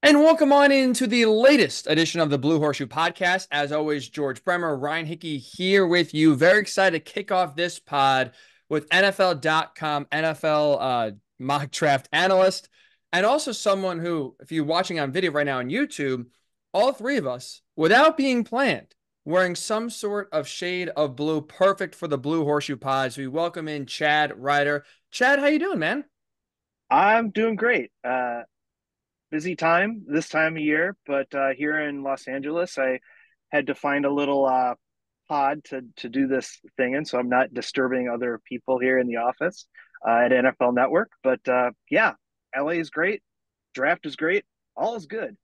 And welcome on into the latest edition of the Blue Horseshoe Podcast. As always, George Bremer, Ryan Hickey here with you. Very excited to kick off this pod with NFL.com, NFL mock draft analyst, and also someone who, if you're watching on video right now on YouTube, all three of us, without being planned, wearing some sort of shade of blue, perfect for the Blue Horseshoe Pods. We welcome in Chad Reuter. Chad, how you doing, man? I'm doing great. Busy time this time of year, but here in Los Angeles, I had to find a little pod to do this thing in, so I'm not disturbing other people here in the office at NFL Network. But yeah, LA is great. Draft is great. All is good.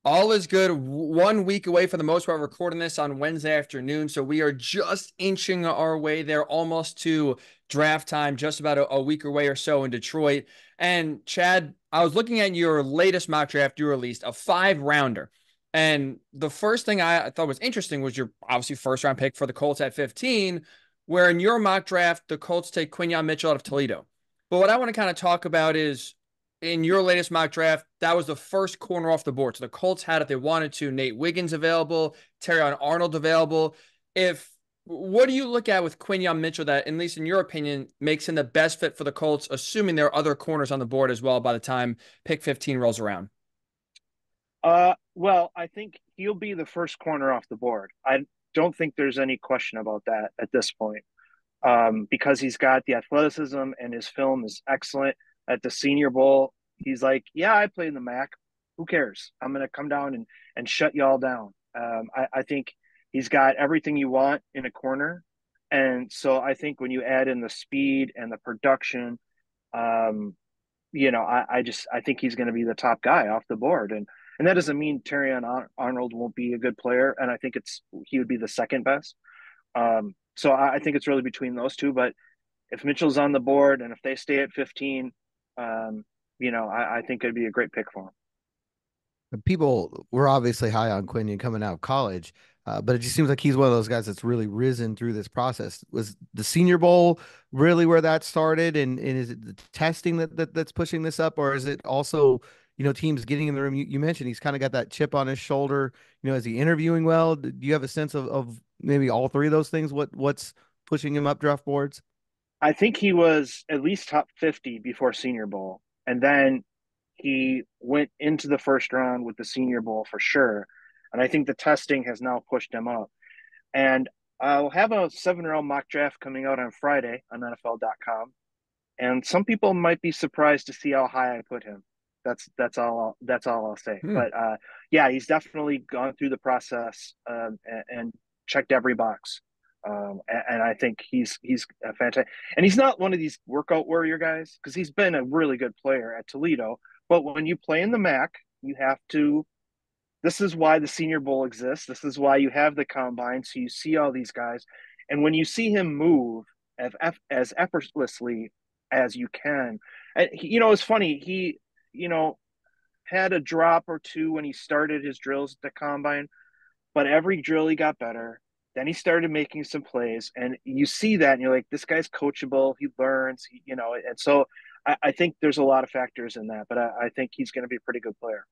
All is good. 1 week away for the most part. Recording this on Wednesday afternoon. So we are just inching our way there almost to draft time, just about a week away or so in Detroit. And Chad, I was looking at your latest mock draft you released, a 5 rounder. And the first thing I thought was interesting was your obviously first round pick for the Colts at 15, where in your mock draft, the Colts take Quinyon Mitchell out of Toledo. But what I want to kind of talk about is in your latest mock draft, that was the first corner off the board. So the Colts had, if they wanted to, Nate Wiggins available, Terrion Arnold available. If What do you look at with Quinyon Mitchell that, at least in your opinion, makes him the best fit for the Colts, assuming there are other corners on the board as well by the time pick 15 rolls around? Well, I think he'll be the first corner off the board. I don't think there's any question about that at this point, because he's got the athleticism and his film is excellent. At the Senior Bowl, he's like, "Yeah, I played in the MAC. Who cares? I'm going to come down and shut y'all down." I think he's got everything you want in a corner, and so I think when you add in the speed and the production, um, I think he's going to be the top guy off the board, and that doesn't mean Arnold won't be a good player, and I think he would be the second best. So I think it's really between those two. But if Mitchell's on the board and if they stay at 15, I think it'd be a great pick for him. People were obviously high on Quinion coming out of college, but it just seems like he's one of those guys that's really risen through this process. Was the Senior Bowl really where that started, and is it the testing that's pushing this up, or is it also teams getting in the room? You mentioned he's kind of got that chip on his shoulder. Is he interviewing well? Do you have a sense of maybe all three of those things? What's pushing him up draft boards? I think he was at least top 50 before Senior Bowl. And then he went into the first round with the Senior Bowl for sure. And I think the testing has now pushed him up. And I'll have a 7 round mock draft coming out on Friday on NFL.com. And some people might be surprised to see how high I put him. That's all I'll say. Hmm. But yeah, he's definitely gone through the process, and checked every box. And I think he's a fantastic. And he's not one of these workout warrior guys because he's been a really good player at Toledo. But when you play in the MAC, you have to. This is why the Senior Bowl exists. This is why you have the combine. So you see all these guys, and when you see him move as effortlessly as you can, and it's funny. He, you know, had a drop or two when he started his drills at the combine, but every drill he got better. Then he started making some plays, and you see that, and you're like, this guy's coachable. He learns, and so I think there's a lot of factors in that, but I think he's going to be a pretty good player.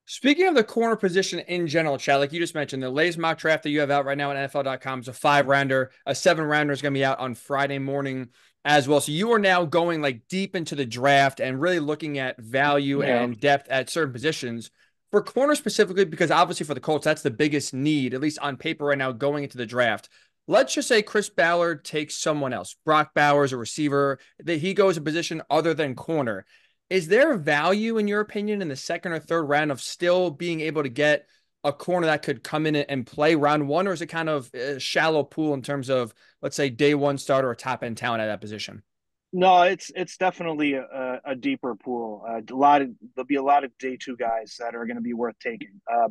Speaking of the corner position in general, Chad, like you just mentioned, the latest mock draft that you have out right now at NFL.com is a 5 rounder. A 7 rounder is going to be out on Friday morning as well. So you are now going like deep into the draft and really looking at value Yeah. and depth at certain positions. For corner specifically, because obviously for the Colts, that's the biggest need, at least on paper right now, going into the draft. Let's just say Chris Ballard takes someone else, Brock Bowers, a receiver, that he goes a position other than corner. Is there value, in your opinion, in the second or third round of still being able to get a corner that could come in and play round one, or is it kind of a shallow pool in terms of, let's say, day one starter or top end talent at that position? No, it's definitely a deeper pool. There'll be a lot of day two guys that are going to be worth taking. I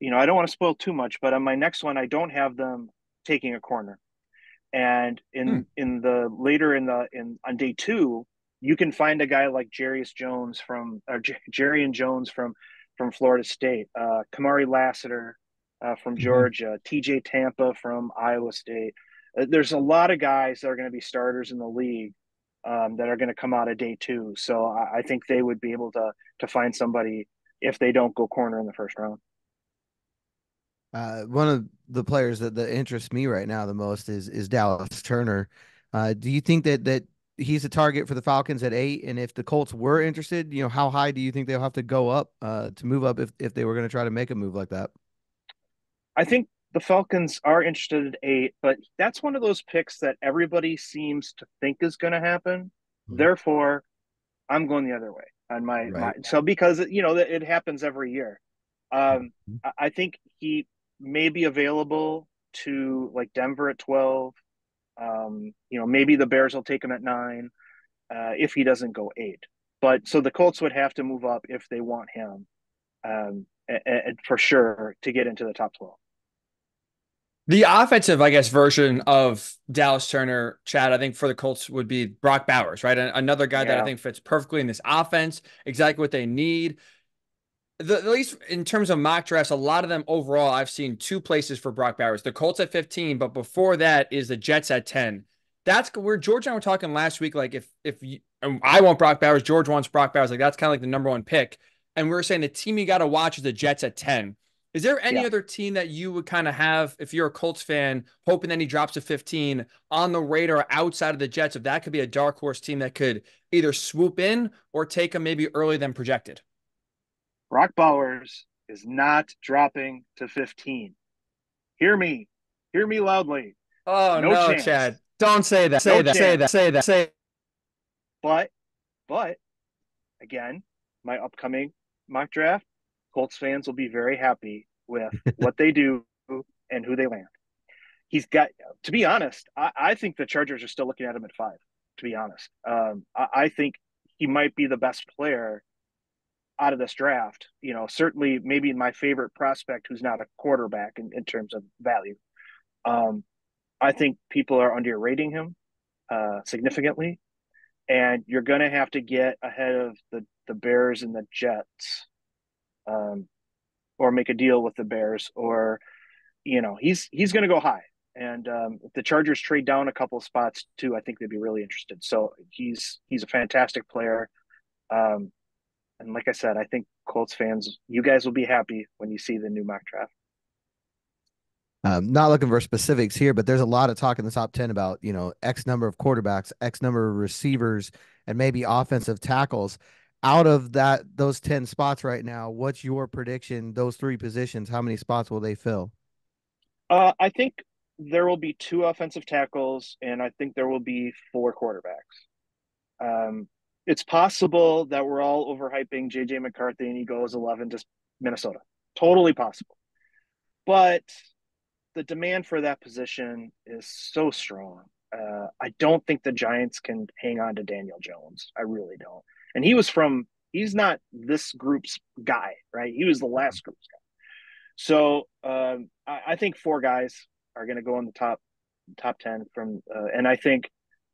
don't want to spoil too much, but on my next one, I don't have them taking a corner. And Hmm. in the later in on day two, you can find a guy like Jerry and Jones from Florida State, Kamari Lassiter from Mhm. Georgia, TJ Tampa from Iowa State. There's a lot of guys that are going to be starters in the league that are going to come out of day two. So I think they would be able to find somebody if they don't go corner in the first round. One of the players that interests me right now the most is Dallas Turner. Do you think that he's a target for the Falcons at 8? And if the Colts were interested, how high do you think they'll have to go up to move up if they were going to try to make a move like that? I think the Falcons are interested at 8, but that's one of those picks that everybody seems to think is going to happen. Mhm. Therefore, I'm going the other way on my Right. so because it happens every year. Mhm. I think he may be available to like Denver at 12. Maybe the Bears will take him at 9 if he doesn't go 8. But so the Colts would have to move up if they want him for sure to get into the top 12. The offensive, I guess, version of Dallas Turner, Chad, I think for the Colts would be Brock Bowers, right? Another guy that I Yeah, think fits perfectly in this offense, exactly what they need. At least in terms of mock drafts, a lot of them overall, I've seen two places for Brock Bowers. The Colts at 15, but before that is the Jets at 10. That's where George and I were talking last week. Like if you, I want Brock Bowers, George wants Brock Bowers. Like that's kind of like the number one pick. And we were saying the team you got to watch is the Jets at 10. Is there any yeah. other team that you would kind of have if you're a Colts fan, hoping that he drops to 15 on the radar outside of the Jets? If that could be a dark horse team that could either swoop in or take him maybe earlier than projected. Brock Bowers is not dropping to 15. Hear me. Hear me loudly. Oh No no, chance. Chad. Don't say that. No Say that. Say chance. that. Say that. Say But, but again, my upcoming mock draft, Colts fans will be very happy with what they do and who they land. He's got, to be honest, I think the Chargers are still looking at him at 5, to be honest. I think he might be the best player out of this draft. Certainly maybe my favorite prospect who's not a quarterback in terms of value. Um, I think people are underrating him significantly, and you're going to have to get ahead of the Bears and the Jets, um, or make a deal with the Bears, or he's going to go high. And if the Chargers trade down a couple of spots too, I think they'd be really interested. So he's a fantastic player. Um, and like I said, I think Colts fans, you guys will be happy when you see the new mock draft. Not looking for specifics here, but there's a lot of talk in the top 10 about, X number of quarterbacks, X number of receivers, and maybe offensive tackles. Out of those 10 spots right now, what's your prediction? Those three positions, how many spots will they fill? I think there will be 2 offensive tackles, and I think there will be 4 quarterbacks. It's possible that we're all overhyping JJ McCarthy and he goes 11 to Minnesota. Totally possible. But the demand for that position is so strong. I don't think the Giants can hang on to Daniel Jones. I really don't. And he's not this group's guy, right? He was the last group's guy. So I think 4 guys are going to go in the top 10 and I think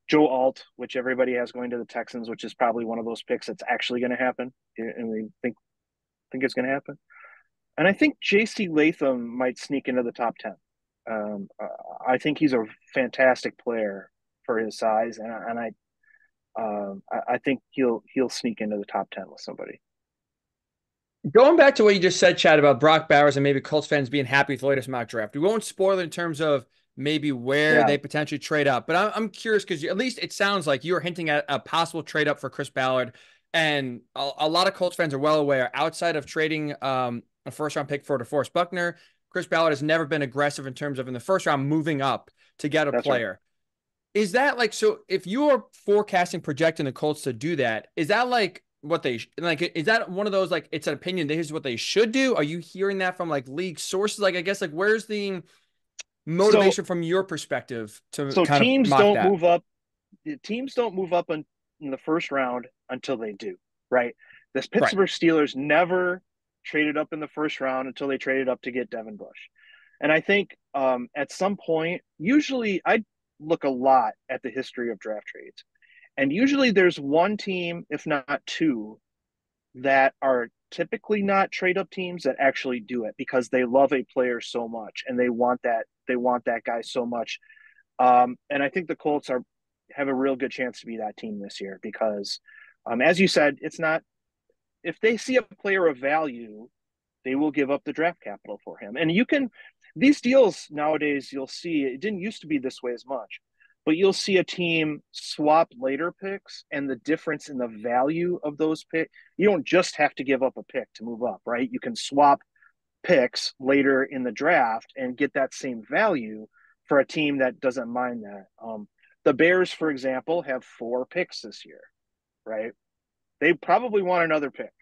Joe Alt, which everybody has going to the Texans, which is probably one of those picks that's actually going to happen, and we think it's going to happen. And I think J.C. Latham might sneak into the top 10. I think he's a fantastic player for his size, and I think he'll sneak into the top 10 with somebody. Going back to what you just said, Chad, about Brock Bowers and maybe Colts fans being happy with the latest mock draft. We won't spoil it in terms of maybe where Yeah, they potentially trade up, but I'm curious because at least it sounds like you're hinting at a possible trade up for Chris Ballard. And a lot of Colts fans are well aware outside of trading a first round pick for DeForest Buckner, Chris Ballard has never been aggressive in terms of in the first round moving up to get a that's right. player. Is that like so? If you are forecasting, projecting the Colts to do that, is that like what they like? Is that one of those like it's an opinion? This is what they should do. Are you hearing that from like league sources? Like I guess like where's the So motivation from your perspective to so kind of teams mock don't that? move up. The teams don't move up in the first round until they do. Right. This Right. Pittsburgh Steelers never traded up in the first round until they traded up to get Devin Bush. And I think at some point, usually I look a lot at the history of draft trades. And usually there's one team, if not 2, that are typically not trade up teams that actually do it because they love a player so much and they want that guy so much. And I think the Colts are have a real good chance to be that team this year because, as you said, it's not if they see a player of value, they will give up the draft capital for him. And you can these deals nowadays, you'll see it didn't used to be this way as much, but you'll see a team swap later picks and the difference in the value of those picks. You don't just have to give up a pick to move up, right? You can swap picks later in the draft and get that same value for a team that doesn't mind that. The Bears, for example, have 4 picks this year, right? They probably want another pick.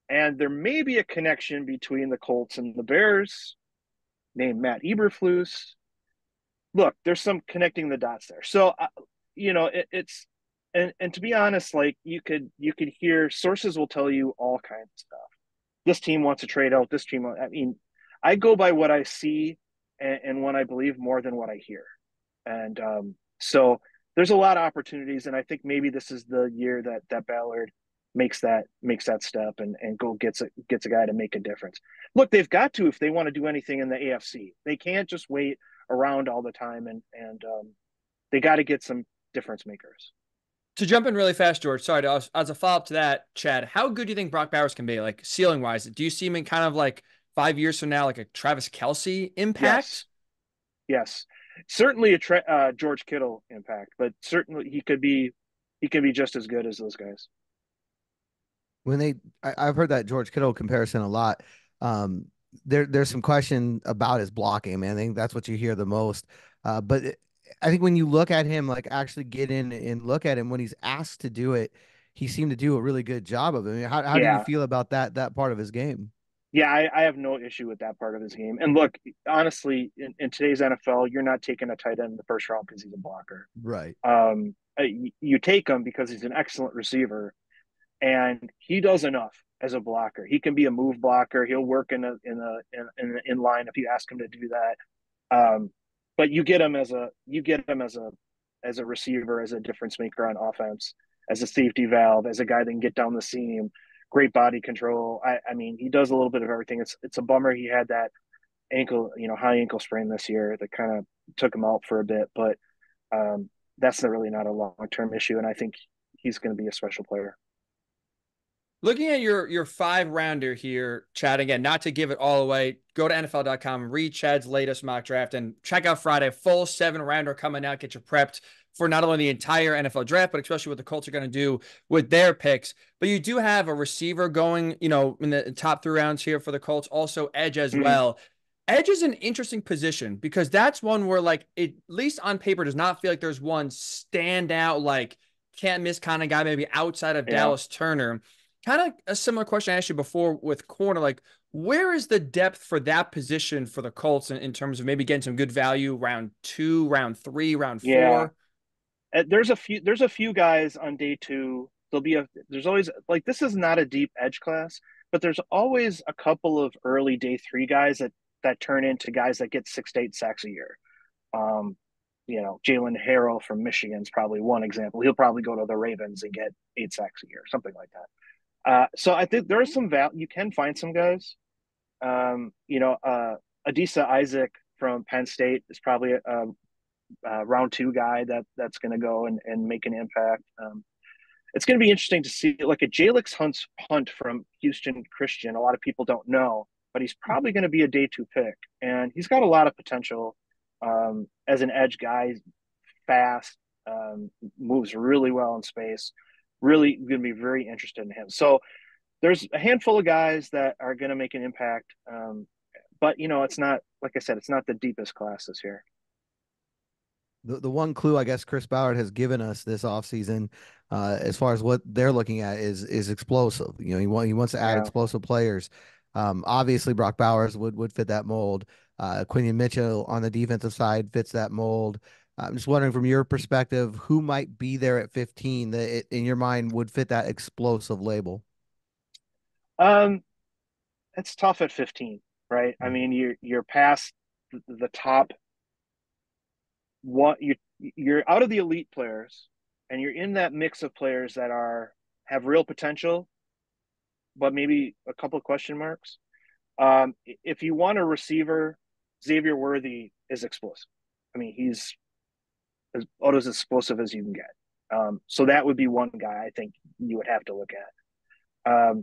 And there may be a connection between the Colts and the Bears, named Matt Eberflus. Look, there's some connecting the dots there. So, it's and to be honest, like you could hear sources will tell you all kinds of stuff. This team wants to trade out. This team, I mean, I go by what I see and what I believe more than what I hear. And so there's a lot of opportunities, and I think maybe this is the year that Ballard makes that step and gets a guy to make a difference. Look, they've got to if they want to do anything in the AFC. They can't just wait around all the time, and they got to get some difference makers. To jump in really fast, George, sorry, as a follow-up to that, Chad, how good do you think Brock Bowers can be, like ceiling-wise? Do you see him in kind of like 5 years from now, like a Travis Kelce impact? Yes. Certainly a George Kittle impact, but certainly he could be just as good as those guys. I've heard that George Kittle comparison a lot. There's some question about his blocking, man. I think that's what you hear the most. But I think when you look at him, like actually get in and look at him when he's asked to do it, he seemed to do a really good job of it. I mean, how do you feel about that part of his game? Yeah, I have no issue with that part of his game. And look, honestly, in today's NFL, you're not taking a tight end in the first round because he's a blocker. Right. You take him because he's an excellent receiver, and he does enough as a blocker. He can be a move blocker. He'll work in line if you ask him to do that. But you get him as a receiver, as a difference maker on offense, as a safety valve, as a guy that can get down the seam, great body control. I mean, he does a little bit of everything. It's a bummer he had that high ankle sprain this year that kind of took him out for a bit, but that's really not a long-term issue. And I think he's going to be a special player. Looking at your 5-rounder here, Chad, again, not to give it all away, go to NFL.com, read Chad's latest mock draft, and check out Friday. Full 7-rounder coming out. Get you prepped for not only the entire NFL draft, but especially what the Colts are going to do with their picks. But you do have a receiver going, in the top 3 rounds here for the Colts, also edge as well. Edge is an interesting position because that's one where, like, at least on paper, does not feel like there's one standout, like, can't miss kind of guy, maybe outside of Dallas Turner. Kind of a similar question I asked you before with corner, like where is the depth for that position for the Colts in terms of maybe getting some good value round 2, round 3, round 4? Yeah. There's a few guys on day 2. There's always, like, this is not a deep edge class, but there's always a couple of early day 3 guys that turn into guys that get 6 to 8 sacks a year. Jalen Harrell from Michigan is probably one example. He'll probably go to the Ravens and get 8 sacks a year, something like that. So I think there's some value. You can find some guys. Adisa Isaac from Penn State is probably a round 2 guy that's going to go and make an impact. It's going to be interesting to see, like a Jalix Hunt from Houston Christian. A lot of people don't know, but he's probably going to be a day 2 pick, and he's got a lot of potential as an edge guy. He's fast, moves really well in space. Really going to be very interested in him. So there's a handful of guys that are going to make an impact. But it's not, like I said, it's not the deepest class this year. The one clue I guess Chris Ballard has given us this offseason, as far as what they're looking at is explosive. He wants to add explosive players. Obviously Brock Bowers would fit that mold. Quinion Mitchell on the defensive side fits that mold. I'm just wondering from your perspective, who might be there at 15 that in your mind would fit that explosive label? It's tough at 15, right? I mean, you're past the top one. You're out of the elite players, and you're in that mix of players that have real potential, but maybe a couple of question marks. If you want a receiver, Xavier Worthy is explosive. I mean, he's as explosive as you can get. So that would be one guy I think you would have to look at.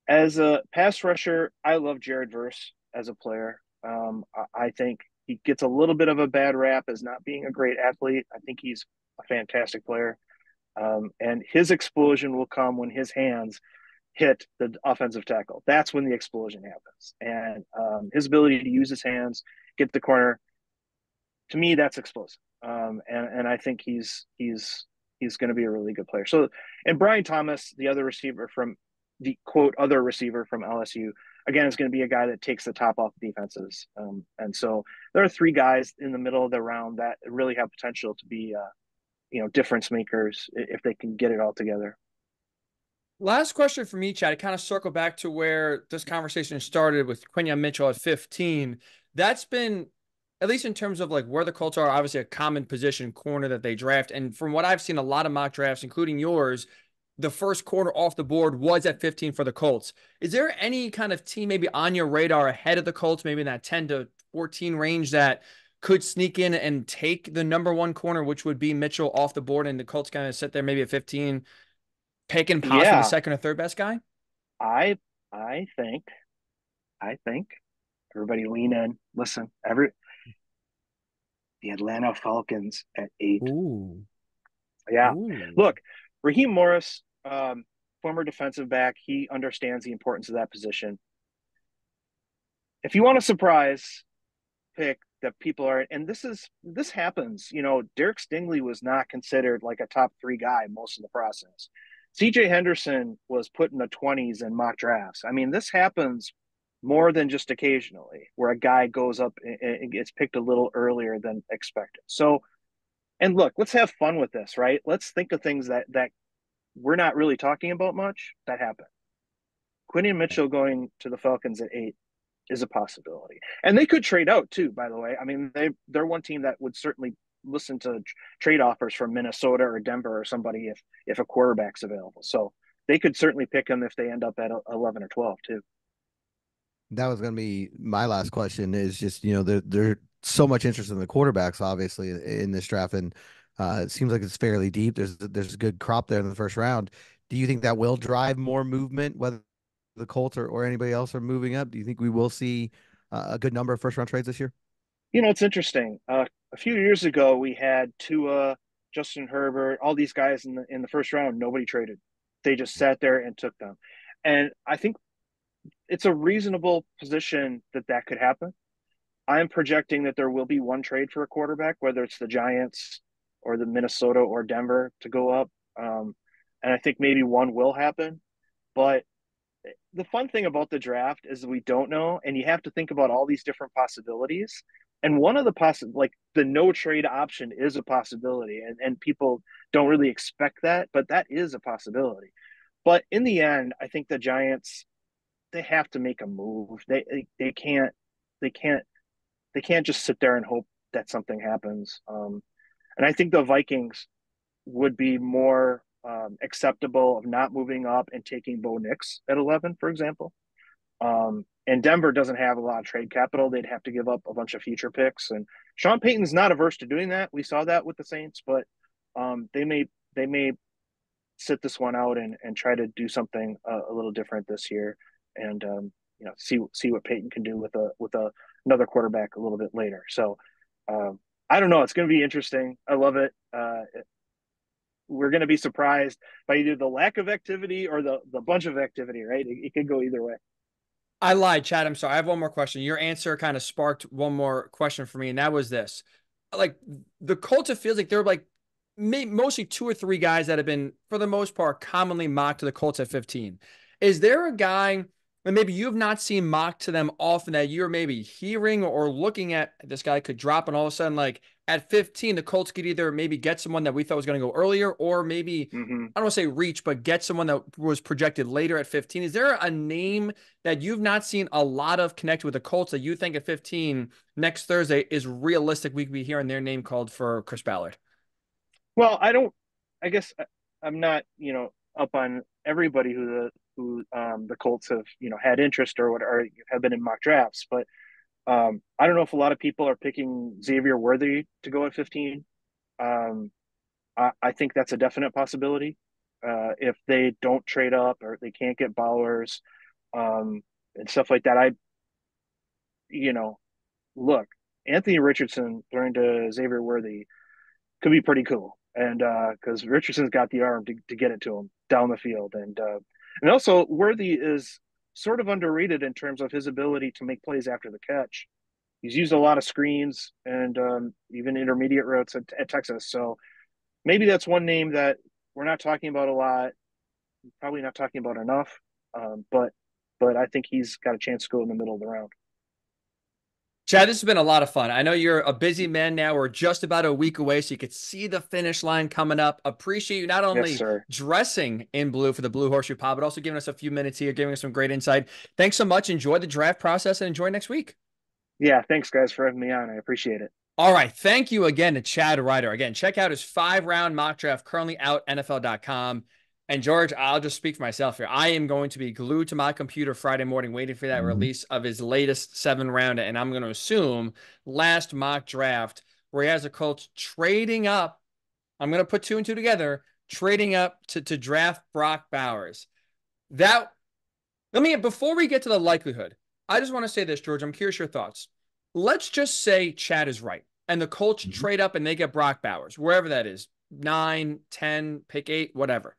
As a pass rusher, I love Jared Verse as a player. I think he gets a little bit of a bad rap as not being a great athlete. I think he's a fantastic player. And his explosion will come when his hands hit the offensive tackle. That's when the explosion happens. And his ability to use his hands, get the corner, to me, that's explosive. And I think he's going to be a really good player. So, and Brian Thomas, the other receiver from the quote other receiver from LSU, again, is going to be a guy that takes the top off defenses. And so there are three guys in the middle of the round that really have potential to be, difference makers if they can get it all together. Last question for me, Chad. I kind of circle back to where this conversation started with Quinyon Mitchell at 15. That's been, at least in terms of like where the Colts are, obviously a common position corner that they draft. And from what I've seen, a lot of mock drafts, including yours, the first corner off the board was at 15 for the Colts. Is there any kind of team maybe on your radar ahead of the Colts, maybe in that 10 to 14 range that could sneak in and take the number one corner, which would be Mitchell off the board, and the Colts kind of sit there maybe at 15, picking possibly the Yeah, second or third best guy? I I think I think everybody lean in. Listen, the Atlanta Falcons at 8. Ooh. Yeah. Ooh. Look, Raheem Morris, former defensive back, he understands the importance of that position. If you want a surprise pick that people are, and this happens, Derek Stingley was not considered like a top 3 guy most of the process. CJ Henderson was put in the 20s in mock drafts. I mean, this happens more than just occasionally where a guy goes up and gets picked a little earlier than expected. So, and look, let's have fun with this, right? Let's think of things that we're not really talking about much that happen. Quinton Mitchell going to the Falcons at 8 is a possibility, and they could trade out too. By the way, I mean they're one team that would certainly listen to trade offers from Minnesota or Denver or somebody if a quarterback's available. So they could certainly pick him if they end up at 11 or 12 too. That was going to be my last question. Is just there's so much interest in the quarterbacks, obviously, in this draft, and it seems like it's fairly deep. There's a good crop there in the first round. Do you think that will drive more movement, whether the Colts or anybody else are moving up? Do you think we will see a good number of first round trades this year? It's interesting. A few years ago, we had Tua, Justin Herbert, all these guys in the first round. Nobody traded; they just sat there and took them. And I think it's a reasonable position that could happen. I'm projecting that there will be one trade for a quarterback, whether it's the Giants or the Minnesota or Denver to go up. And I think maybe one will happen. But the fun thing about the draft is we don't know, and you have to think about all these different possibilities. And one of the like the no trade option is a possibility, and people don't really expect that, but that is a possibility. But in the end, I think the Giants, they have to make a move. They can't they can't just sit there and hope that something happens. And I think the Vikings would be more acceptable of not moving up and taking Bo Nix at 11, for example. And Denver doesn't have a lot of trade capital. They'd have to give up a bunch of future picks. And Sean Payton's not averse to doing that. We saw that with the Saints, but they may sit this one out and try to do something a little different this year, and see what Peyton can do with another quarterback a little bit later. So I don't know. It's going to be interesting. I love it. We're going to be surprised by either the lack of activity or the bunch of activity, right? It could go either way. I lied, Chad. I'm sorry. I have one more question. Your answer kind of sparked one more question for me, and that was this. Like, the Colts, it feels like they're like mostly 2 or 3 guys that have been, for the most part, commonly mocked to the Colts at 15. Is there a guy that maybe you have not seen mocked to them often that you're maybe hearing or looking at, this guy could drop, and all of a sudden, like at 15, the Colts could either maybe get someone that we thought was going to go earlier, or maybe, Mm-hmm. I don't want to say reach, but get someone that was projected later at 15? Is there a name that you've not seen a lot of connect with the Colts that you think at 15 next Thursday is realistic we could be hearing their name called for Chris Ballard? Well, I guess I'm not, up on everybody who the Colts have, had interest or have been in mock drafts, but I don't know if a lot of people are picking Xavier Worthy to go at 15. I think that's a definite possibility. If they don't trade up or they can't get Bowers and stuff like that, you know, look, Anthony Richardson throwing to Xavier Worthy could be pretty cool. And because Richardson's got the arm to get it to him down the field. And also Worthy is sort of underrated in terms of his ability to make plays after the catch. He's used a lot of screens and even intermediate routes at Texas. So maybe that's one name that we're not talking about a lot, probably not talking about enough. But I think he's got a chance to go in the middle of the round. Chad, this has been a lot of fun. I know you're a busy man now. We're just about a week away, so you could see the finish line coming up. Appreciate you not Yes, only sir. dressing in blue for the Blue Horseshoe Pod, but also giving us a few minutes here, giving us some great insight. Thanks so much. Enjoy the draft process and enjoy next week. Yeah, thanks guys for having me on. I appreciate it. All right. Thank you again to Chad Reuter. Again, check out his 5-round mock draft currently out NFL.com. And George, I'll just speak for myself here. I am going to be glued to my computer Friday morning waiting for that release of his latest 7-rounder. And I'm going to assume last mock draft where he has the Colts trading up. I'm going to put 2 and 2 together, trading up to draft Brock Bowers. Before we get to the likelihood, I just want to say this, George. I'm curious your thoughts. Let's just say Chad is right and the Colts trade up and they get Brock Bowers, wherever that is, 9, 10, pick 8, whatever.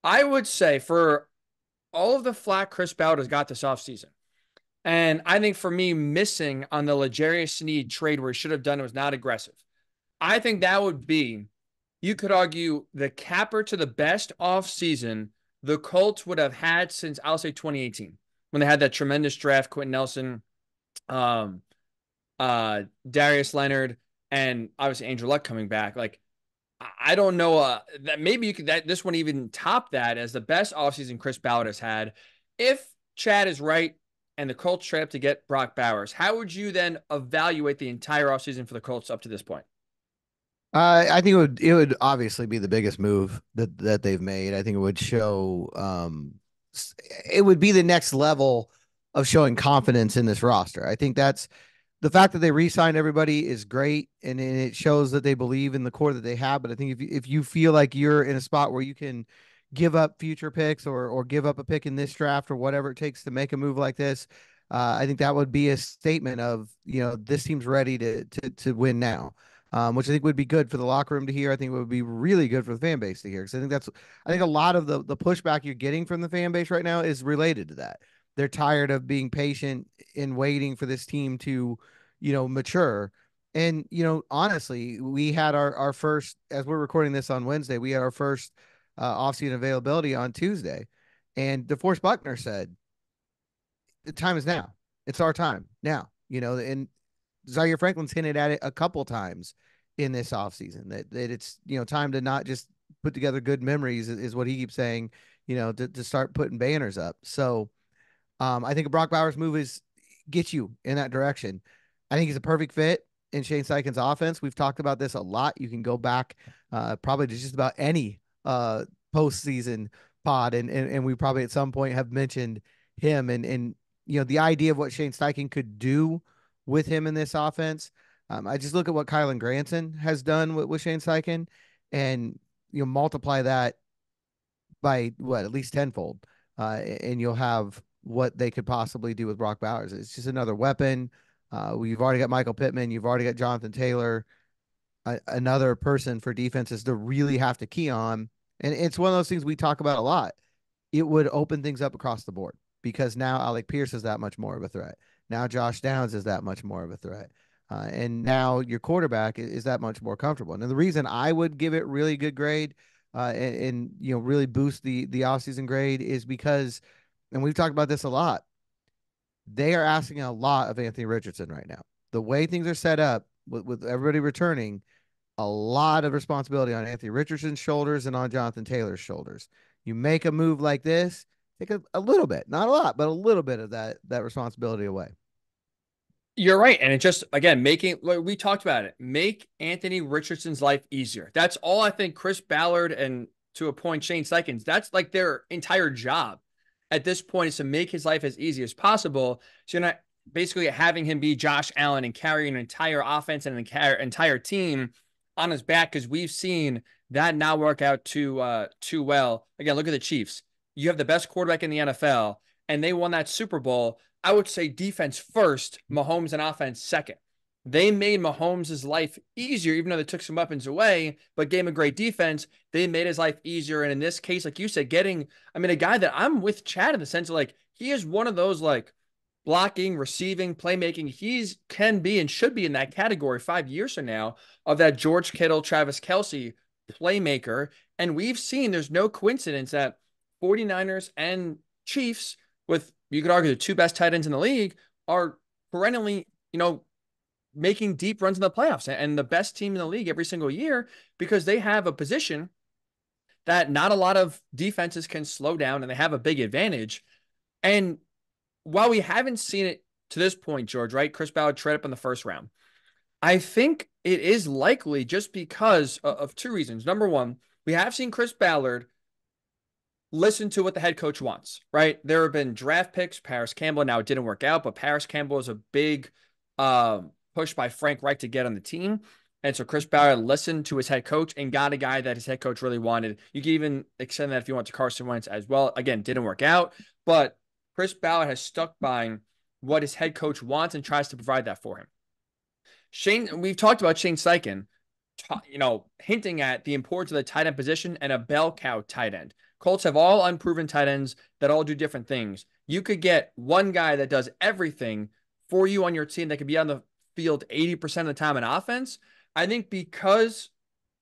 I would say for all of the flack Chris Ballard has got this offseason, and I think for me, missing on the L'Jarius Sneed trade where he should have done it was not aggressive. I think that would be, you could argue, the capper to the best offseason the Colts would have had since, I'll say, 2018, when they had that tremendous draft, Quentin Nelson, Darius Leonard, and obviously Andrew Luck coming back. Like, I don't know that maybe you could this one even top that as the best offseason Chris Ballard has had. If Chad is right and the Colts trade up to get Brock Bowers, how would you then evaluate the entire offseason for the Colts up to this point? I think it would obviously be the biggest move that they've made. I think it would show it would be the next level of showing confidence in this roster. I think that's the fact that they re-signed everybody is great, and it shows that they believe in the core that they have. But I think if you feel like you're in a spot where you can give up future picks or give up a pick in this draft or whatever it takes to make a move like this, I think that would be a statement of, this team's ready to win now. Which I think would be good for the locker room to hear. I think it would be really good for the fan base to hear, because I think a lot of the pushback you're getting from the fan base right now is related to that. They're tired of being patient and waiting for this team to, mature. And, honestly, we had our first, as we're recording this on Wednesday, we had our first offseason availability on Tuesday. And DeForest Buckner said, the time is now. It's our time now, and Zaire Franklin's hinted at it a couple times in this offseason that it's, time to not just put together good memories is what he keeps saying, to start putting banners up. So I think a Brock Bowers move gets you in that direction. I think he's a perfect fit in Shane Steichen's offense. We've talked about this a lot. You can go back probably to just about any postseason pod, and we probably at some point have mentioned him and the idea of what Shane Steichen could do with him in this offense. I just look at what Kylan Granson has done with Shane Steichen, and multiply that by at least tenfold, and you'll have what they could possibly do with Brock Bowers. It's just another weapon. You've already got Michael Pittman. You've already got Jonathan Taylor, another person for defenses to really have to key on. And it's one of those things we talk about a lot. It would open things up across the board, because now Alec Pierce is that much more of a threat. Now Josh Downs is that much more of a threat. And now your quarterback is that much more comfortable. And the reason I would give it really good grade and really boost the offseason grade is because, and we've talked about this a lot, they are asking a lot of Anthony Richardson right now. The way things are set up with everybody returning, a lot of responsibility on Anthony Richardson's shoulders and on Jonathan Taylor's shoulders. You make a move like this, take a little bit, not a lot, but a little bit of that responsibility away. You're right. And it just, again, we talked about it, make Anthony Richardson's life easier. That's all I think Chris Ballard and, to a point, Shane Steichen, that's like their entire job at this point, is to make his life as easy as possible. So you're not basically having him be Josh Allen and carry an entire offense and an entire team on his back because we've seen that not work out too well. Again, look at the Chiefs. You have the best quarterback in the NFL, and they won that Super Bowl. I would say defense first, Mahomes and offense second. They made Mahomes' life easier, even though they took some weapons away, but gave him a great defense. They made his life easier. And in this case, like you said, a guy that I'm with Chad in the sense of like, he is one of those like blocking, receiving, playmaking. He's can be and should be in that category 5 years from now of that George Kittle, Travis Kelce playmaker. And we've seen there's no coincidence that 49ers and Chiefs, with you could argue the two best tight ends in the league, are perennially, making deep runs in the playoffs and the best team in the league every single year because they have a position that not a lot of defenses can slow down and they have a big advantage. And while we haven't seen it to this point, George, right? Chris Ballard traded up in the first round. I think it is likely just because of two reasons. Number one, we have seen Chris Ballard listen to what the head coach wants, right? There have been draft picks, Paris Campbell. Now it didn't work out, but Paris Campbell is a big push by Frank Reich to get on the team. And so Chris Ballard listened to his head coach and got a guy that his head coach really wanted. You can even extend that if you want to Carson Wentz as well. Again, didn't work out, but Chris Ballard has stuck by what his head coach wants and tries to provide that for him. We've talked about Shane Steichen, hinting at the importance of the tight end position and a bell cow tight end. Colts have all unproven tight ends that all do different things. You could get one guy that does everything for you on your team that could be on the field 80% of the time in offense. I think because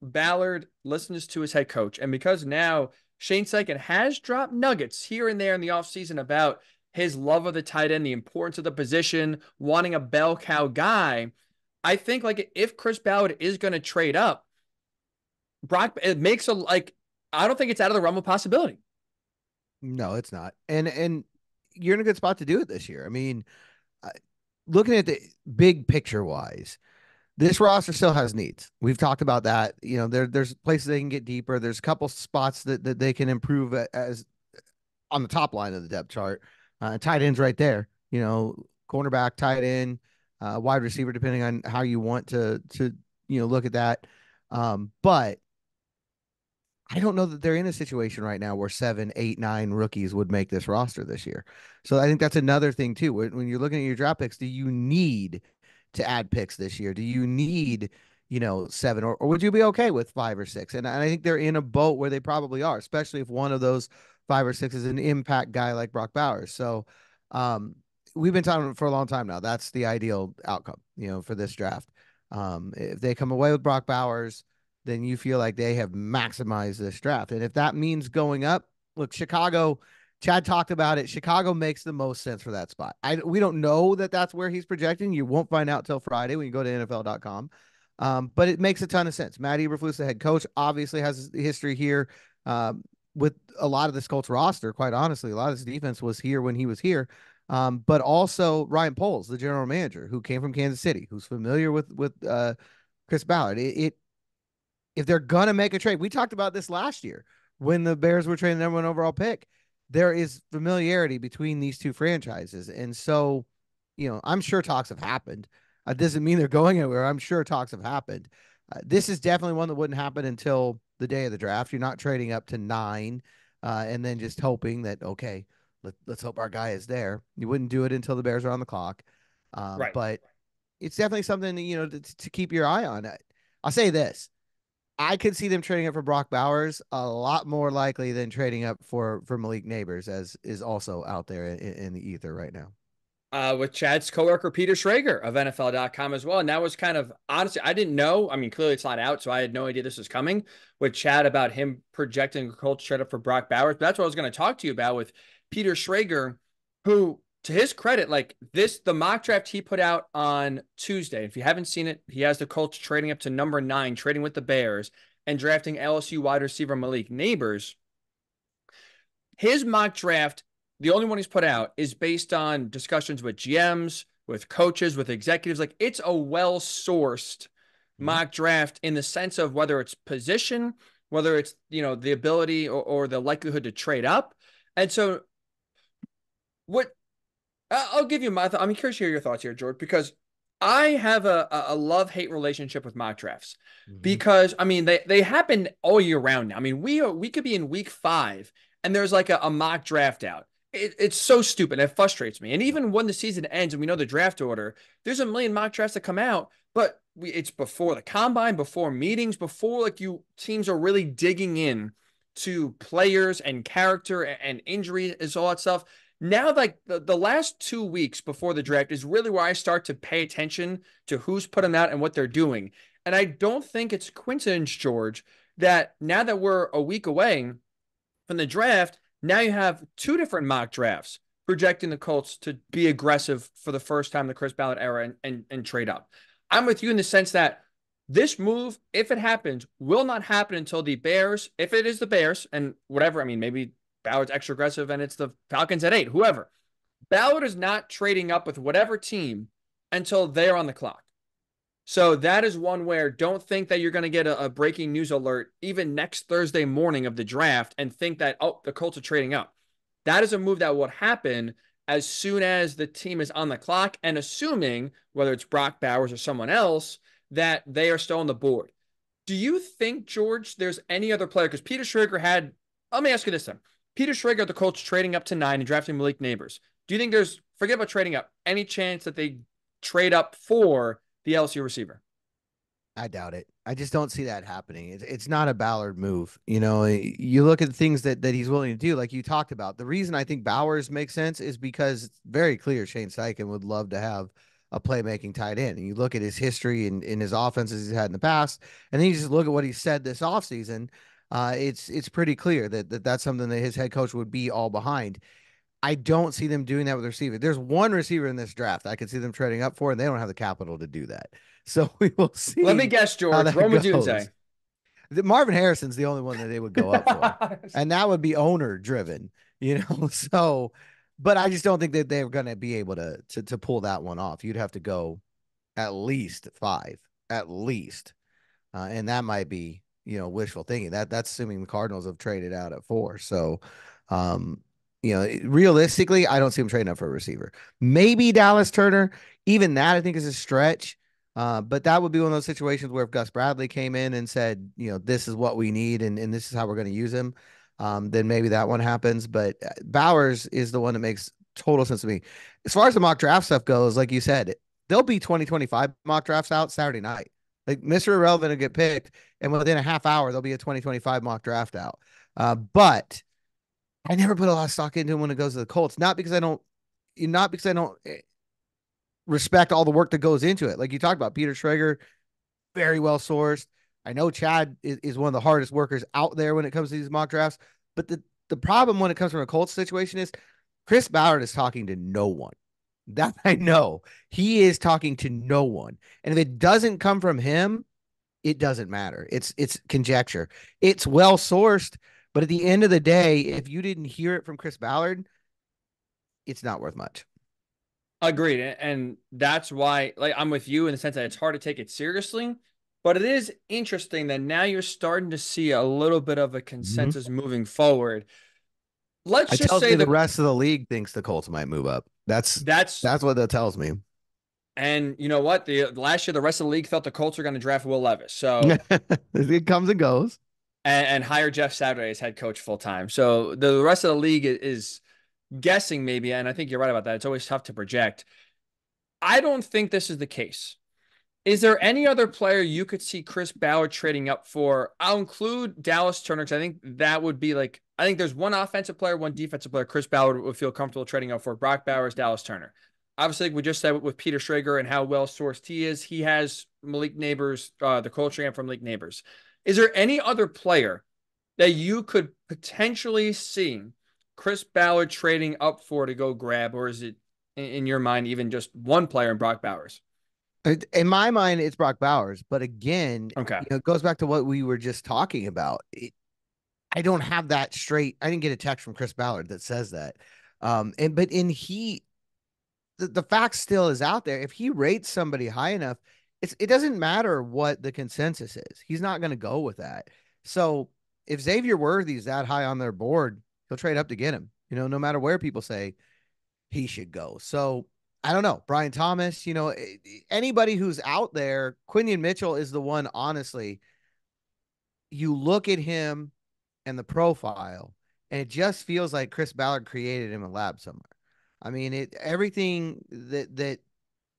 Ballard listens to his head coach and because now Shane Steichen has dropped nuggets here and there in the offseason about his love of the tight end, the importance of the position, wanting a bell cow guy, I think like if Chris Ballard is going to trade up, it makes I don't think it's out of the realm of possibility. No, it's not. And you're in a good spot to do it this year. I mean, looking at the big picture wise, this roster still has needs. We've talked about that. There's places they can get deeper. There's a couple spots that they can improve as on the top line of the depth chart. Tight ends right there. Cornerback, tight end, wide receiver, depending on how you want to look at that. But I don't know that they're in a situation right now where 7, 8, 9 rookies would make this roster this year. So I think that's another thing too. When you're looking at your draft picks, do you need to add picks this year? Do you need, 7 or would you be okay with 5 or 6? And I think they're in a boat where they probably are, especially if one of those 5 or 6 is an impact guy like Brock Bowers. So we've been talking for a long time now. That's the ideal outcome, for this draft. If they come away with Brock Bowers, then you feel like they have maximized this draft. And if that means going up, look, Chicago, Chad talked about it. Chicago makes the most sense for that spot. We don't know that that's where he's projecting. You won't find out till Friday when you go to NFL.com. But it makes a ton of sense. Matt Eberflus, the head coach, obviously has history here with a lot of this Colts roster. Quite honestly, a lot of this defense was here when he was here. But also Ryan Poles, the general manager, who came from Kansas City, who's familiar with Chris Ballard. If they're going to make a trade, we talked about this last year when the Bears were trading the #1 overall pick. There is familiarity between these two franchises. And so, I'm sure talks have happened. It doesn't mean they're going anywhere. I'm sure talks have happened. This is definitely one that wouldn't happen until the day of the draft. You're not trading up to 9 and then just hoping that, okay, let's hope our guy is there. You wouldn't do it until the Bears are on the clock. Right. But it's definitely something, to keep your eye on. I'll say this. I could see them trading up for Brock Bowers a lot more likely than trading up for Malik Neighbors, as is also out there in the ether right now. With Chad's coworker, Peter Schrager of NFL.com as well. And that was kind of, honestly, I didn't know. I mean, clearly it's not out, so I had no idea this was coming with Chad about him projecting a Colts trade up for Brock Bowers. But that's what I was going to talk to you about with Peter Schrager, who, to his credit, the mock draft he put out on Tuesday, if you haven't seen it, he has the Colts trading up to number 9, trading with the Bears and drafting LSU wide receiver Malik Neighbors. His mock draft, the only one he's put out, is based on discussions with GMs, with coaches, with executives. It's a well-sourced mock draft in the sense of whether it's position, whether it's, the ability or the likelihood to trade up. And so I'll give you my thought. I'm curious to hear your thoughts here, George, because I have a love-hate relationship with mock drafts Mhm. because I mean they happen all year round now. I mean, we could be in week 5 and there's like a mock draft out. It's so stupid. It frustrates me. And even when the season ends and we know the draft order, there's a million mock drafts that come out, but it's before the combine, before meetings, before like you teams are really digging in to players and character and injury and all that stuff. Now, like the last 2 weeks before the draft is really where I start to pay attention to who's put them out and what they're doing. And I don't think it's a coincidence, George, that now that we're a week away from the draft, now you have 2 different mock drafts projecting the Colts to be aggressive for the first time in the Chris Ballard era and trade up. I'm with you in the sense that this move, if it happens, will not happen until the Bears, if it is the Bears, and whatever, I mean, maybe Ballard's extra aggressive and it's the Falcons at 8, whoever. Ballard is not trading up with whatever team until they're on the clock. So that is one where don't think that you're going to get a breaking news alert even next Thursday morning of the draft and think that, oh, the Colts are trading up. That is a move that will happen as soon as the team is on the clock and assuming, whether it's Brock Bowers or someone else, that they are still on the board. Do you think, George, there's any other player? Because Peter Schrager had, let me ask you this then. Peter Schrager, the Colts, trading up to 9 and drafting Malik Neighbors. Do you think there's, forget about trading up, any chance that they trade up for the LSU receiver? I doubt it. I just don't see that happening. It's not a Ballard move. You know, you look at the things that he's willing to do, like you talked about. The reason I think Bowers makes sense is because it's very clear Shane Steichen would love to have a playmaking tight end. And you look at his history and in his offenses he's had in the past, and then you just look at what he said this offseason. It's pretty clear that's something that his head coach would be all behind. I don't see them doing that with receiver. There's one receiver in this draft I could see them trading up for, and they don't have the capital to do that. So we will Let me see guess, how George. that Rome goes. Odunze. Marvin Harrison's the only one that they would go up for, and that would be owner driven, you know. So, but I just don't think that they're going to be able to pull that one off. You'd have to go at least 5, at least, and that might be wishful thinking. That's assuming the Cardinals have traded out at 4. So, um, realistically, I don't see him trading up for a receiver. Maybe Dallas Turner. Even that, I think, is a stretch. But that would be one of those situations where if Gus Bradley came in and said, this is what we need and this is how we're going to use him, then maybe that one happens. But Bowers is the one that makes total sense to me. As far as the mock draft stuff goes, like you said, there'll be 2025 mock drafts out Saturday night. Like Mr. Irrelevant will get picked, and within a half hour, there'll be a 2025 mock draft out. But I never put a lot of stock into him when it goes to the Colts. Not because I don't respect all the work that goes into it. Like you talked about, Peter Schrager, very well sourced. I know Chad is one of the hardest workers out there when it comes to these mock drafts. But the problem when it comes from a Colts situation is Chris Ballard is talking to no one. That I know. He is talking to no one. And if it doesn't come from him, it doesn't matter. It's conjecture. It's well sourced, but at the end of the day, if you didn't hear it from Chris Ballard, it's not worth much. Agreed. And that's why, like, I'm with you in the sense that it's hard to take it seriously. But it is interesting that now you're starting to see a little bit of a Mm-hmm. consensus moving forward. Let's It just tells say me the rest of the league thinks the Colts might move up. That's that's that's what that tells me. and you know what? The last year the rest of the league thought the Colts were going to draft Will Levis. So It comes and goes. and hire Jeff Saturday as head coach full time. So the rest of the league is guessing maybe, and I think you're right about that. It's always tough to project. I don't think this is the case. Is there any other player you could see Chris Ballard trading up for? I'll include Dallas Turner because I think that would be like, I think there's one offensive player, one defensive player Chris Ballard would feel comfortable trading up for. Brock Bowers, Dallas Turner. Obviously, like we just said with Peter Schrager and how well sourced he is, he has Malik Neighbors, the culture from Malik Neighbors. Is there any other player that you could potentially see Chris Ballard trading up for to go grab, or is it in your mind even just one player in Brock Bowers? In my mind, it's Brock Bowers. But again, Okay. it goes back to what we were just talking about. I don't have that straight. I didn't get a text from Chris Ballard that says that. The fact still is out there. If he rates somebody high enough, it doesn't matter what the consensus is. He's not going to go with that. So if Xavier Worthy's that high on their board, he'll trade up to get him. No matter where people say he should go. So I don't know. Brian Thomas, anybody who's out there, Quinion Mitchell is the one, honestly. You look at him and the profile, and it just feels like Chris Ballard created him in a lab somewhere. I mean, everything that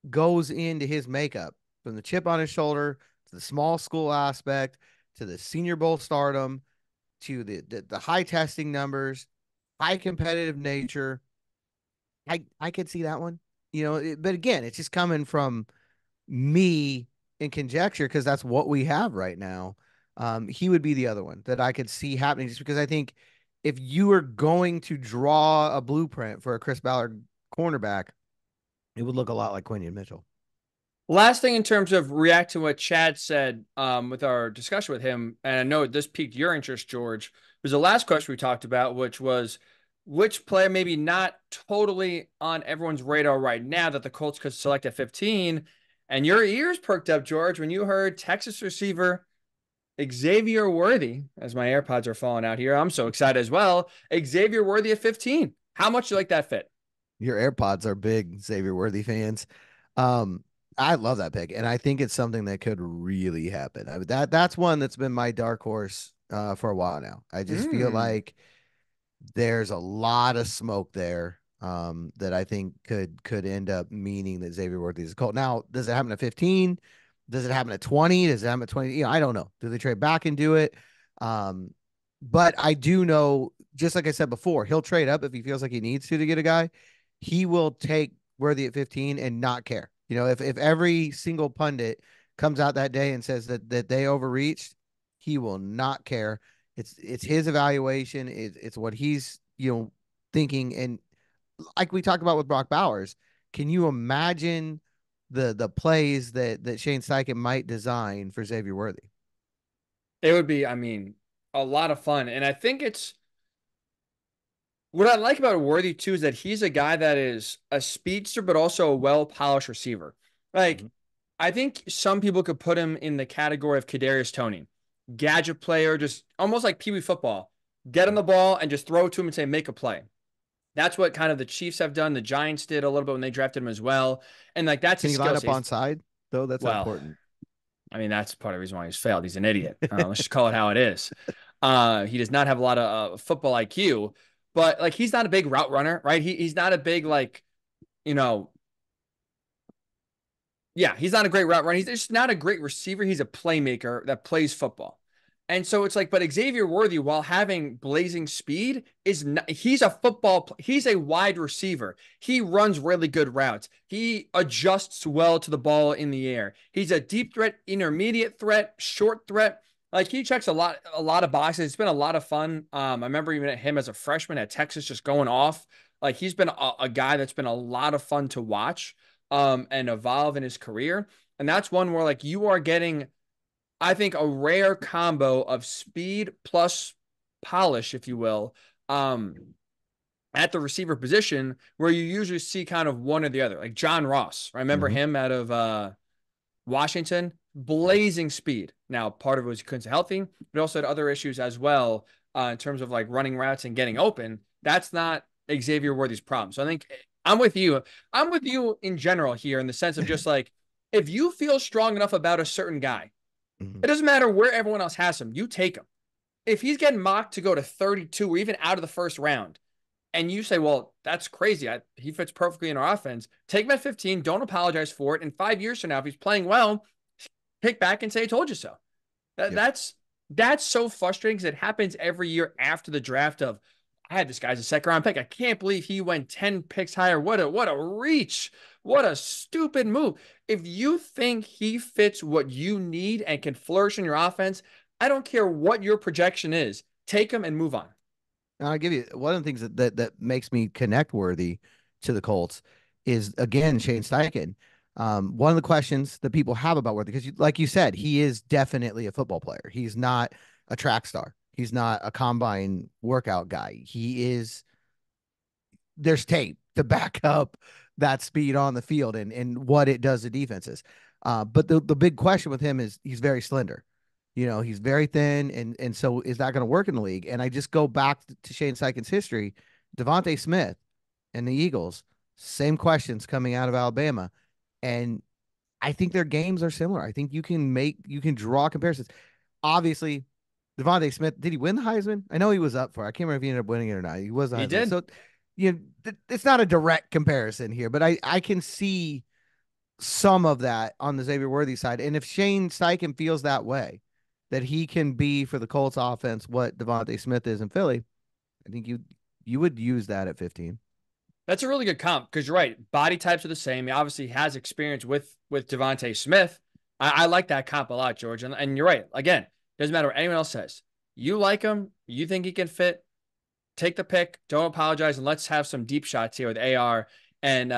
goes into his makeup, from the chip on his shoulder to the small school aspect to the Senior Bowl stardom to the high testing numbers, high competitive nature. I could see that one, but again, it's just coming from me in conjecture because that's what we have right now. He would be the other one that I could see happening, just because I think if you were going to draw a blueprint for a Chris Ballard cornerback, it would look a lot like Quinion Mitchell. Last thing in terms of react to what Chad said with our discussion with him, and I know this piqued your interest, George, was the last question we talked about, which was which player maybe not totally on everyone's radar right now that the Colts could select at 15. And your ears perked up, George, when you heard Texas receiver Xavier Worthy, as my AirPods are falling out here. I'm so excited as well. Xavier Worthy at 15. How much do you like that fit? Your AirPods are big Xavier Worthy fans. I love that pick, and I think it's something that could really happen. That's one that's been my dark horse for a while now. I just feel like there's a lot of smoke there that I think could end up meaning that Xavier Worthy is a Colt. Now, does it happen at 15? Does it happen at 20? Does it happen at 20? I don't know. Do they trade back and do it? But I do know, just like I said before, he'll trade up if he feels like he needs to get a guy. He will take Worthy at 15 and not care. If every single pundit comes out that day and says that they overreached, he will not care. It's his evaluation. It's what he's thinking. And like we talked about with Brock Bowers, can you imagine the plays that Shane Steichen might design for Xavier Worthy? It would be, I mean, a lot of fun. And I think it's what I like about Worthy too is that he's a guy that is a speedster, but also a well-polished receiver. Like, I think some people could put him in the category of Kadarius Toney, gadget player, just almost like Pee Wee football. Get him the ball and just throw it to him and say, make a play. That's what kind of the Chiefs have done. The Giants did a little bit when they drafted him as well. And like, that's Can he line up on side though? That's important. I mean, that's part of the reason why he's failed. He's an idiot. Let's just call it how it is. He does not have a lot of football IQ, but like, he's not a big route runner, right? He's not a big, like, yeah, he's not a great route runner. He's just not a great receiver. He's a playmaker that plays football. And so it's like, but Xavier Worthy, while having blazing speed, he's a wide receiver. He runs really good routes. He adjusts well to the ball in the air. He's a deep threat, intermediate threat, short threat. Like, he checks a lot of boxes. It's been a lot of fun. I remember even at him as a freshman at Texas, just going off. Like, he's been a guy that's been a lot of fun to watch and evolve in his career. And that's one where, like, you are getting, I think, a rare combo of speed plus polish, if you will, at the receiver position, where you usually see kind of one or the other. Like John Ross, I remember him out of Washington, blazing speed. Now, part of it was he couldn't stay healthy, but also had other issues as well in terms of like running routes and getting open. That's not Xavier Worthy's problem. So I think I'm with you. I'm with you in general here, in the sense of just like, if you feel strong enough about a certain guy, it doesn't matter where everyone else has him. You take him. If he's getting mocked to go to 32 or even out of the first round, and you say, well, that's crazy, he fits perfectly in our offense, take him at 15, don't apologize for it. And 5 years from now, if he's playing well, pick back and say, I told you so. That's so frustrating, because it happens every year after the draft of, I had this guy as a second round pick. I can't believe he went 10 picks higher. What a reach. What a stupid move. If you think he fits what you need and can flourish in your offense, I don't care what your projection is. Take him and move on. Now, I'll give you one of the things that makes me connect Worthy to the Colts is, again, Shane Steichen. One of the questions that people have about Worthy, because like you said, he is definitely a football player. He's not a track star. He's not a combine workout guy. There's tape to back up that speed on the field and what it does to defenses. But the big question with him is he's very slender. He's very thin. And so is that going to work in the league? And I just go back to Shane Steichen's history. Devontae Smith and the Eagles Same questions coming out of Alabama. And I think their games are similar. I think you can draw comparisons. Obviously, DeVonta Smith, did he win the Heisman? I know he was up for it. I can't remember if he ended up winning it or not. He was the He Heisman. did. So, it's not a direct comparison here, but I can see some of that on the Xavier Worthy side. And if Shane Steichen feels that way, that he can be for the Colts offense what DeVonta Smith is in Philly, I think you would use that at 15. That's a really good comp because you're right. Body types are the same. He obviously has experience with DeVonta Smith. I like that comp a lot, George. And you're right. Again, doesn't matter what anyone else says. You like him. You think he can fit. Take the pick. Don't apologize. And let's have some deep shots here with AR and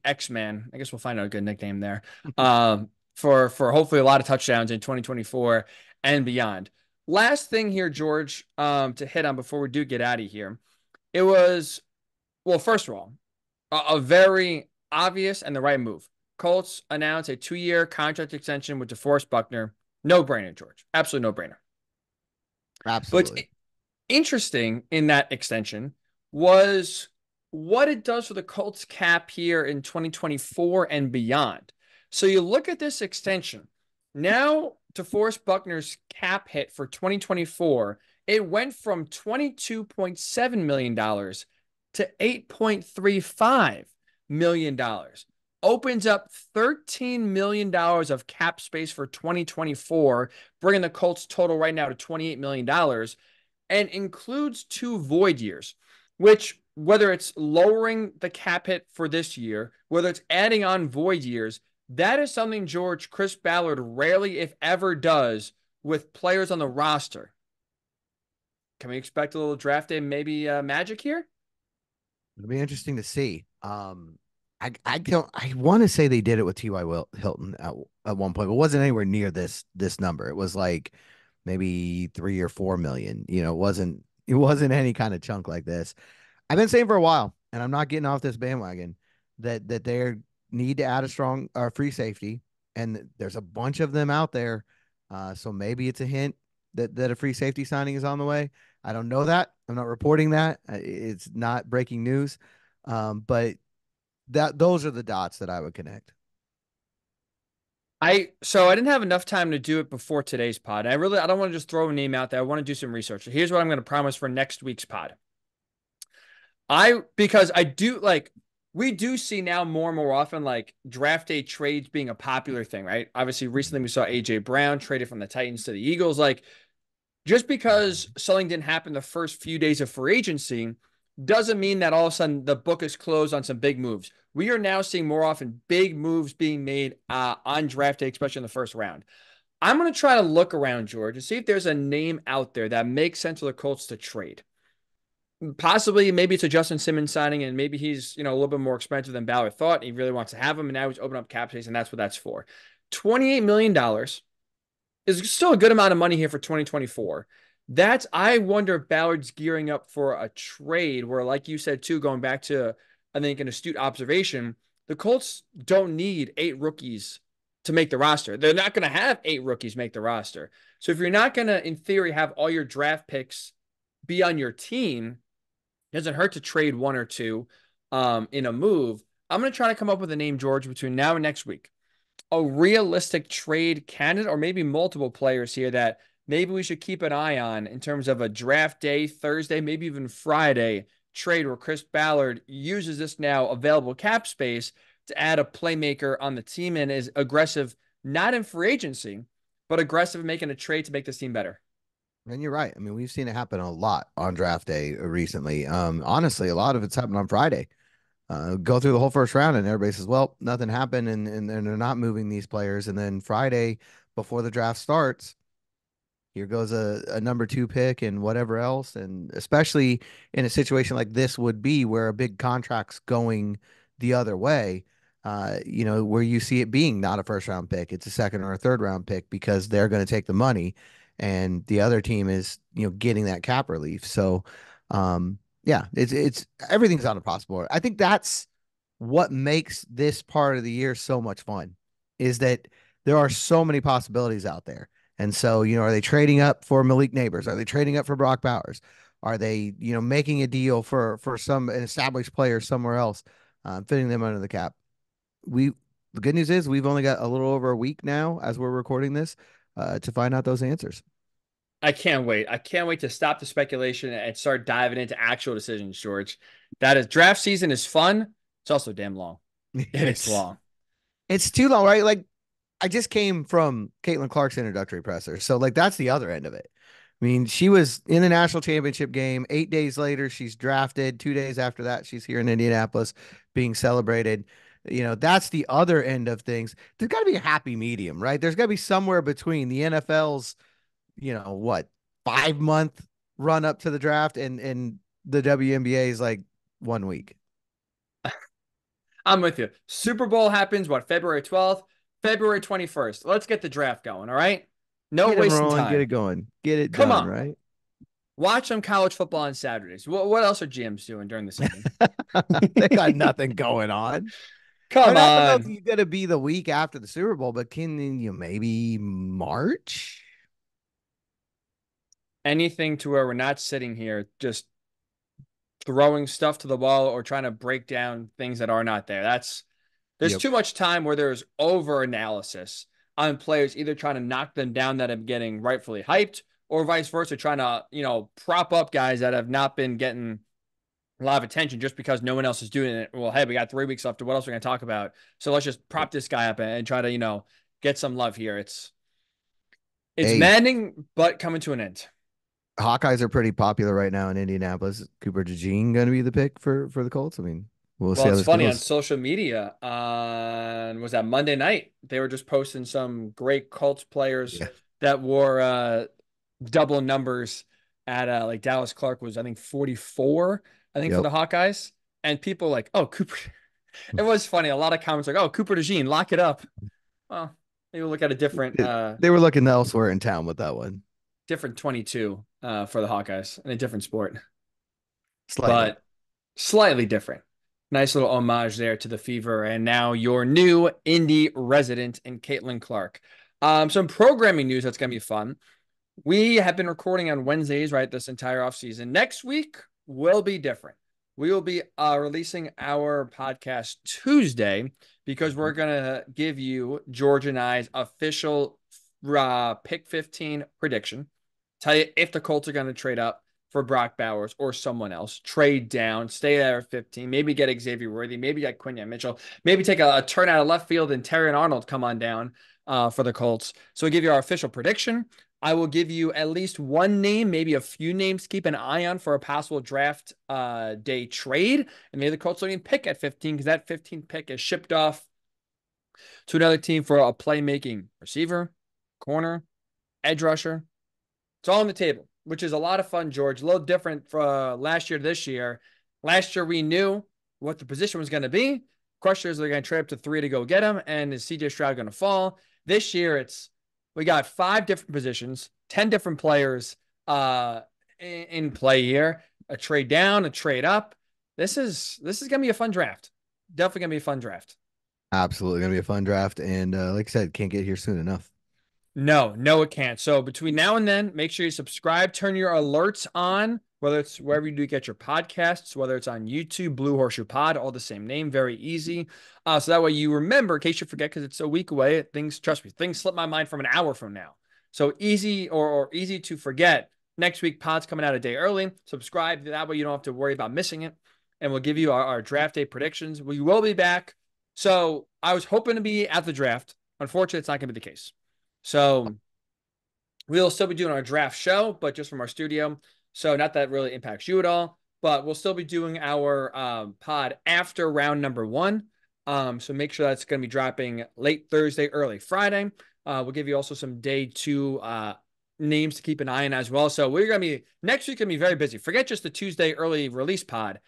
X-Man. I guess we'll find out a good nickname there. For hopefully a lot of touchdowns in 2024 and beyond. Last thing here, George, to hit on before we do get out of here. It was, well, first of all, a very obvious and the right move. Colts announced a 2-year contract extension with DeForest Buckner. No brainer, George. Absolutely no brainer. But Absolutely. interesting in that extension was what it does for the Colts cap here in 2024 and beyond. So you look at this extension. Now, DeForest Buckner's cap hit for 2024, it went from $22.7 million to $8.35 million. Opens up $13 million of cap space for 2024, bringing the Colts total right now to $28 million, and includes 2 void years, which, whether it's lowering the cap hit for this year, whether it's adding on void years, that is something, George, Chris Ballard rarely, if ever, does with players on the roster. Can we expect a little draft day, maybe magic here? It'll be interesting to see. I want to say they did it with T.Y. Hilton at one point, but it wasn't anywhere near this number. It was like maybe 3 or 4 million. It wasn't any kind of chunk like this. I've been saying for a while, and I'm not getting off this bandwagon, that they need to add a strong free safety, and there's a bunch of them out there. So maybe it's a hint that a free safety signing is on the way. I don't know that. I'm not reporting that. It's not breaking news. But those are the dots that I would connect. So I didn't have enough time to do it before today's pod. I don't want to just throw a name out there. I want to do some research. So here's what I'm going to promise for next week's pod. Because I do, like, we do see now more and more often like draft day trades being a popular thing, right? Obviously, recently we saw AJ Brown traded from the Titans to the Eagles. Like, just because something didn't happen the first few days of free agency doesn't mean that all of a sudden the book is closed on some big moves. We are now seeing more often big moves being made on draft day, especially in the first round. I'm going to try to look around, George, and see if there's a name out there that makes sense for the Colts to trade. Possibly, maybe it's a Justin Simmons signing, and maybe he's a little bit more expensive than Ballard thought. He really wants to have him, and now he's opening up cap space, and that's what that's for. $28 million is still a good amount of money here for 2024. I wonder if Ballard's gearing up for a trade where, like you said too, going back to, I think, an astute observation, the Colts don't need 8 rookies to make the roster. They're not going to have 8 rookies make the roster. So if you're not going to, in theory, have all your draft picks be on your team, it doesn't hurt to trade 1 or 2 in a move. I'm going to try to come up with a name, George, between now and next week. A realistic trade candidate, or maybe multiple players here that maybe we should keep an eye on in terms of a draft day, Thursday, maybe even Friday trade where Chris Ballard uses this now available cap space to add a playmaker on the team and is aggressive, not in free agency, but aggressive in making a trade to make this team better. And you're right. I mean, we've seen it happen a lot on draft day recently. Honestly, a lot of it's happened on Friday. Go through the whole first round and everybody says, well, nothing happened and they're not moving these players. And then Friday, before the draft starts, here goes a number 2 pick and whatever else. And especially in a situation like this would be where a big contract's going the other way, where you see it being not a first round pick, it's a second or a third round pick because they're going to take the money and the other team is, getting that cap relief. So, yeah, it's everything's on a possible. I think that's what makes this part of the year so much fun is that there are so many possibilities out there. And so, are they trading up for Malik Neighbors? Are they trading up for Brock Bowers? Are they, making a deal for an established player somewhere else? fitting them under the cap. The good news is we've only got a little over a week now as we're recording this to find out those answers. I can't wait. I can't wait to stop the speculation and start diving into actual decisions, George. That is draft season is fun. It's also damn long. It's long. It's too long, right? Like I just came from Caitlin Clark's introductory presser. So like that's the other end of it. I mean, she was in the national championship game. 8 days later, she's drafted. 2 days after that, she's here in Indianapolis being celebrated. That's the other end of things. There's got to be a happy medium, right? There's got to be somewhere between the NFL's, what, 5-month run up to the draft and the WNBA's like 1 week. I'm with you. Super Bowl happens, February 12th, February 21st. Let's get the draft going, all right? No wasting time. Get it going. Get it Come done, on. right? Watch some college football on Saturdays. What else are GMs doing during the season? They got nothing going on. Come I don't know on. if you're going to be the week after the Super Bowl, but can you maybe March? Anything to where we're not sitting here just throwing stuff to the wall or trying to break down things that are not there. There's too much time where there's over analysis on players, either trying to knock them down that are getting rightfully hyped or vice versa, trying to, prop up guys that have not been getting a lot of attention just because no one else is doing it. Well, hey, we got 3 weeks left. What else are we going to talk about? So let's just prop this guy up and try to, get some love here. It's maddening, but coming to an end. Hawkeyes are pretty popular right now in Indianapolis. Cooper DeJean going to be the pick for the Colts? I mean, we'll see how It's this funny goes. on social media. Was that Monday night? They were just posting some great Colts players that wore double numbers at like Dallas Clark was, I think, 44, for the Hawkeyes. And people like, oh, Cooper. It was funny. A lot of comments like, oh, Cooper DeJean, lock it up. Well, maybe we'll look at a different. They were looking elsewhere in town with that one. Different 22 for the Hawkeyes in a different sport. But slightly different. Nice little homage there to the Fever. And now your new Indy resident in Caitlin Clark. Some programming news that's going to be fun. We have been recording on Wednesdays, right, this entire offseason. Next week will be different. We will be releasing our podcast Tuesday because we're going to give you George and I's official pick 15 prediction. Tell you if the Colts are going to trade up for Brock Bowers or someone else, trade down, stay there at 15, maybe get Xavier Worthy, maybe get Quinyon Mitchell, maybe take a turn out of left field and Terry and Arnold come on down for the Colts. So we give you our official prediction. I will give you at least one name, maybe a few names to keep an eye on for a possible draft day trade. And maybe the Colts don't even pick at 15 because that 15th pick is shipped off to another team for a playmaking receiver, corner, edge rusher. It's all on the table, which is a lot of fun, George. A little different from last year to this year. Last year, we knew what the position was going to be. Question is, they're going to trade up to 3 to go get him, and is CJ Stroud going to fall? This year, we got 5 different positions, 10 different players in play here. A trade down, a trade up. This is going to be a fun draft. Definitely going to be a fun draft. Absolutely going to be a fun draft, and like I said, can't get here soon enough. No, it can't. So between now and then, make sure you subscribe, turn your alerts on, whether it's wherever you do get your podcasts, whether it's on YouTube, Blue Horseshoe Pod, all the same name, very easy. So that way you remember, in case you forget, because it's a week away, trust me, things slip my mind from an hour from now. So easy or easy to forget. Next week, pod's coming out a day early. Subscribe. That way you don't have to worry about missing it. And we'll give you our draft day predictions. We will be back. So I was hoping to be at the draft. Unfortunately, it's not going to be the case. So we'll still be doing our draft show, but just from our studio. So not that really impacts you at all, but we'll still be doing our pod after round number 1. So make sure that's going to be dropping late Thursday, early Friday. We'll give you also some day 2 names to keep an eye on as well. So we're going to be next week going to be very busy. Forget just the Tuesday early release pod.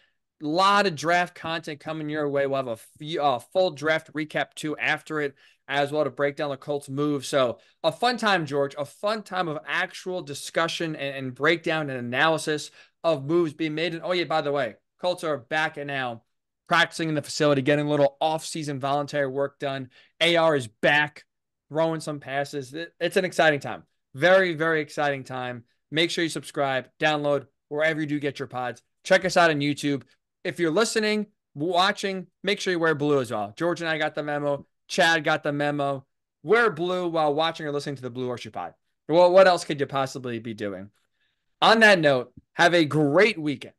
A lot of draft content coming your way. We'll have a full draft recap too after it, as well, to break down the Colts move. So a fun time, George, a fun time of actual discussion and breakdown and analysis of moves being made. And oh yeah, by the way, Colts are back and now practicing in the facility, getting a little off-season voluntary work done. AR is back, throwing some passes. It's an exciting time. Very, very exciting time. Make sure you subscribe, download wherever you do get your pods. Check us out on YouTube. If you're listening, watching, make sure you wear blue as well. George and I got the memo. Chad got the memo. Wear blue while watching or listening to the Blue Horseshoe Pod. Well, what else could you possibly be doing? On that note, have a great weekend.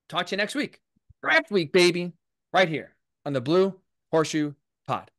Talk to you next week. Draft week, baby. Right here on the Blue Horseshoe Pod.